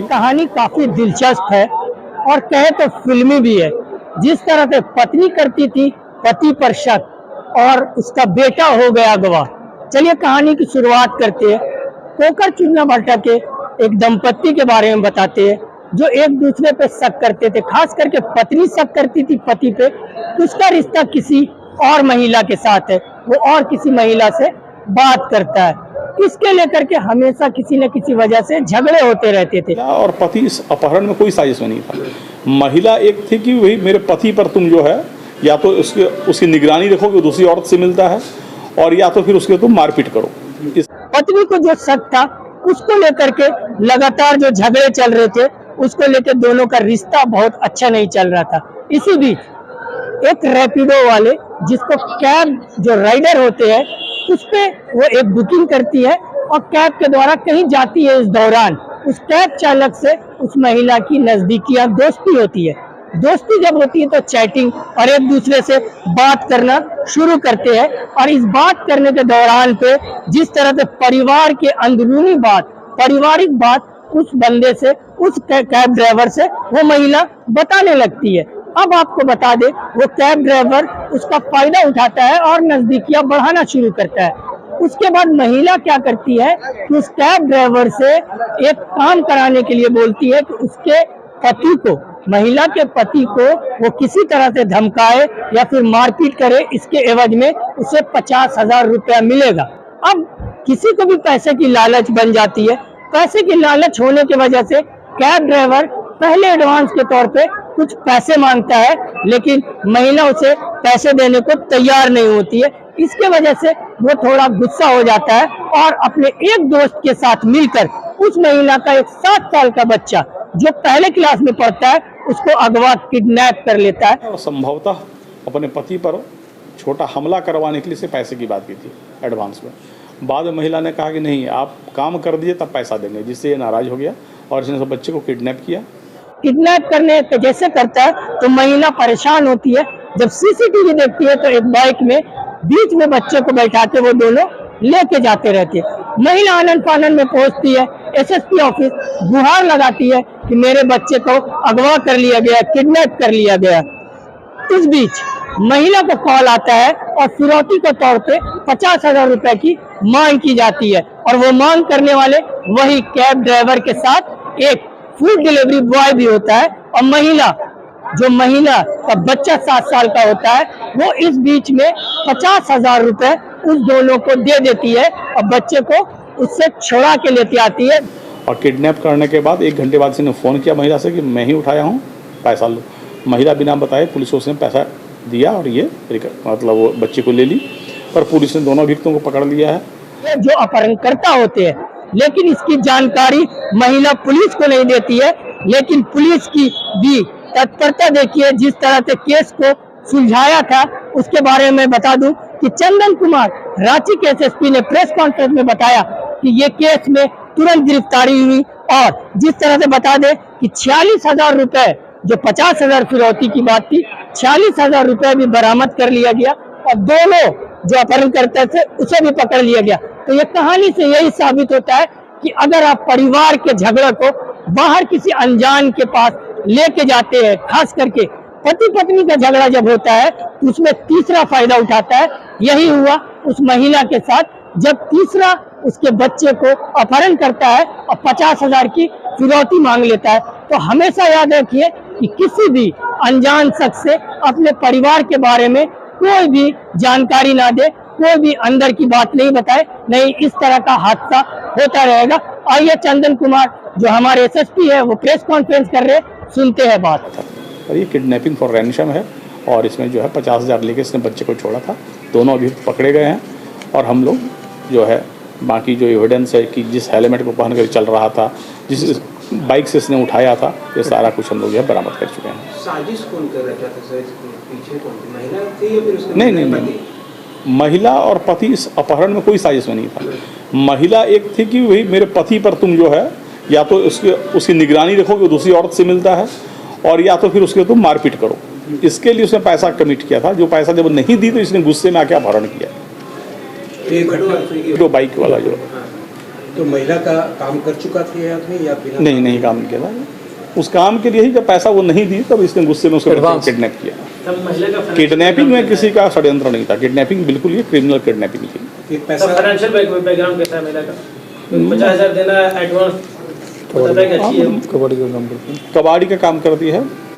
कहानी काफी दिलचस्प है और कहे तो फिल्मी भी है। जिस तरह से पत्नी करती थी पति पर शक और उसका बेटा हो गया गवाह। चलिए कहानी की शुरुआत करते हैं। पोकर चुन्ना भट्टा के एक दंपत्ति के बारे में बताते हैं जो एक दूसरे पे शक करते थे, खास करके पत्नी शक करती थी पति पे। उसका रिश्ता किसी और महिला के साथ है, वो और किसी महिला से बात करता है। इसके लेकर के हमेशा किसी न किसी वजह से झगड़े होते रहते थे। और पति इस अपहरण में कोई साजिश में नहीं था। महिला एक थी कि वही मेरे पति पर तुम जो है या तो उसकी निगरानी रखो कि दूसरी औरत से मिलता है, और या तो फिर उसके तुम मारपीट करो। पत्नी को जो शक था उसको लेकर के लगातार जो झगड़े चल रहे थे, उसको लेकर दोनों का रिश्ता बहुत अच्छा नहीं चल रहा था। इसी बीच एक रैपिडो वाले, जिसको कैब जो राइडर होते हैं, उस पे वो एक बुकिंग करती है और कैब के द्वारा कहीं जाती है। इस दौरान उस कैब चालक से उस महिला की नजदीकियां दोस्ती होती है। दोस्ती जब होती है तो चैटिंग और एक दूसरे से बात करना शुरू करते हैं। और इस बात करने के दौरान पे जिस तरह से परिवार के अंदरूनी बात, पारिवारिक बात उस बंदे से, उस कैब ड्राइवर से वो महिला बताने लगती है। अब आपको बता दे, वो कैब ड्राइवर उसका फायदा उठाता है और नजदीकियां बढ़ाना शुरू करता है। उसके बाद महिला क्या करती है कि उस कैब ड्राइवर से एक काम कराने के लिए बोलती है कि उसके पति को, महिला के पति को वो किसी तरह से धमकाए या फिर मारपीट करे, इसके एवज में उसे 50,000 रुपया मिलेगा। अब किसी को भी पैसे की लालच बन जाती है। पैसे की लालच होने की वजह से कैब ड्राइवर पहले एडवांस के तौर पे कुछ पैसे मांगता है, लेकिन महिला उसे पैसे देने को तैयार नहीं होती है। इसके वजह से वो थोड़ा गुस्सा हो जाता है और अपने एक दोस्त के साथ मिलकर उस महिला का एक 7 साल का बच्चा जो पहले क्लास में पढ़ता है उसको अगवा किडनैप कर लेता है। और संभवतः अपने पति पर छोटा हमला करवाने के लिए से पैसे की बात की थी एडवांस में। बाद में महिला ने कहा कि नहीं, आप काम कर दीजिए तब पैसा देंगे, जिससे ये नाराज हो गया और इसने सब बच्चे को किडनैप किया। किडनैप करने जैसे करता है तो महिला परेशान होती है। जब सीसीटीवी देखती है तो एक बाइक में बीच में बच्चे को बैठा के वो दोनों लेके जाते रहते हैं। महिला आनंद फानंद में पहुंचती है, एसएसपी ऑफिस गुहार लगाती है कि मेरे बच्चे को अगवा कर लिया गया, किडनैप कर लिया गया। इस बीच महिला को कॉल आता है और फिरौती के तौर पे 50,000 रुपए की मांग की जाती है। और वो मांग करने वाले वही कैब ड्राइवर के साथ एक फूड डिलीवरी बॉय भी होता है। और महिला का बच्चा 7 साल का होता है, वो इस बीच में 50,000 रुपए उस दोनों को दे देती है और बच्चे को उससे छुड़ा के लेती आती है। और किडनैप करने के बाद 1 घंटे बाद इसने फ़ोन किया महिला से कि मैं ही उठाया हूँ, पैसा लो। महिला बिना बताए पुलिस को उसने पैसा दिया और ये मतलब वो बच्चे को ले ली। पर पुलिस ने दोनों अभियुक्तों को पकड़ लिया है। जो अपहरणकर्ता होते हैं, लेकिन इसकी जानकारी महिला पुलिस को नहीं देती है। लेकिन पुलिस की भी तत्परता देखिए, जिस तरह से केस को सुलझाया था उसके बारे में बता दूं कि चंदन कुमार रांची के एसएसपी ने प्रेस कॉन्फ्रेंस में बताया कि ये केस में तुरंत गिरफ्तारी हुई। और जिस तरह से बता दे कि 46,000 रुपए, जो 50,000 फिरौती की बात थी, 46,000 रुपए भी बरामद कर लिया गया और दोनों जो अपहरण करते थे उसे भी पकड़ लिया गया। तो ये कहानी से यही साबित होता है कि अगर आप परिवार के झगड़े को बाहर किसी अनजान के पास लेके जाते हैं, खास करके पति पत्नी का झगड़ा जब होता है तो उसमें तीसरा फायदा उठाता है। यही हुआ उस महिला के साथ, जब तीसरा उसके बच्चे को अपहरण करता है और 50,000 की फिरौती मांग लेता है। तो हमेशा याद रखिए कि किसी भी अनजान शख्स से अपने परिवार के बारे में कोई भी जानकारी ना दे, कोई भी अंदर की बात नहीं बताए, नहीं इस तरह का हादसा होता रहेगा। आइए चंदन कुमार जो हमारे एसएसपी है वो प्रेस कॉन्फ्रेंस कर रहे, सुनते हैं बात। और ये किडनैपिंग फॉर रैंसम है और इसमें जो है 50,000 लेके इसने बच्चे को छोड़ा था। दोनों अभी पकड़े गए हैं और हम लोग जो है बाकी जो एविडेंस है कि जिस हेलमेट को पहन कर चल रहा था, जिस बाइक से इसने उठाया था, ये सारा कुछ हम लोग जो है बरामद कर चुके हैं। साजिश कौन कर रहा था सर? पीछे कौन थी? महिला थी या फिर उसके नहीं, महिला और पति इस अपहरण में कोई साजिश में नहीं था। महिला एक थी कि वही मेरे पति पर तुम जो है या तो उसकी निगरानी रखो कि दूसरी औरत से मिलता है, और या तो फिर उसके तुम मारपीट करो। इसके लिए उसने पैसा कमिट किया था। जो पैसा जब नहीं दी तो इसने गुस्से में आके अपहरण किया। ये घटना जो बाइक वाला जो तो महिला का काम कर चुका था ये आदमी या बिना? नहीं काम किया था। उस काम के लिए ही जब पैसा वो नहीं दी तब इसने गुस्से में उसको किडनैप किया। तब महिला का किडनैपिंग में किसी का षड्यंत्र नहीं था, किडनैपिंग बिल्कुल ये क्रिमिनल किडनैपिंग थी। फिर पैसा फाइनेंशियल बैकग्राउंड कैसा है महिला का? 50,000 देना एडवांस, कबाड़ी का काम करती है।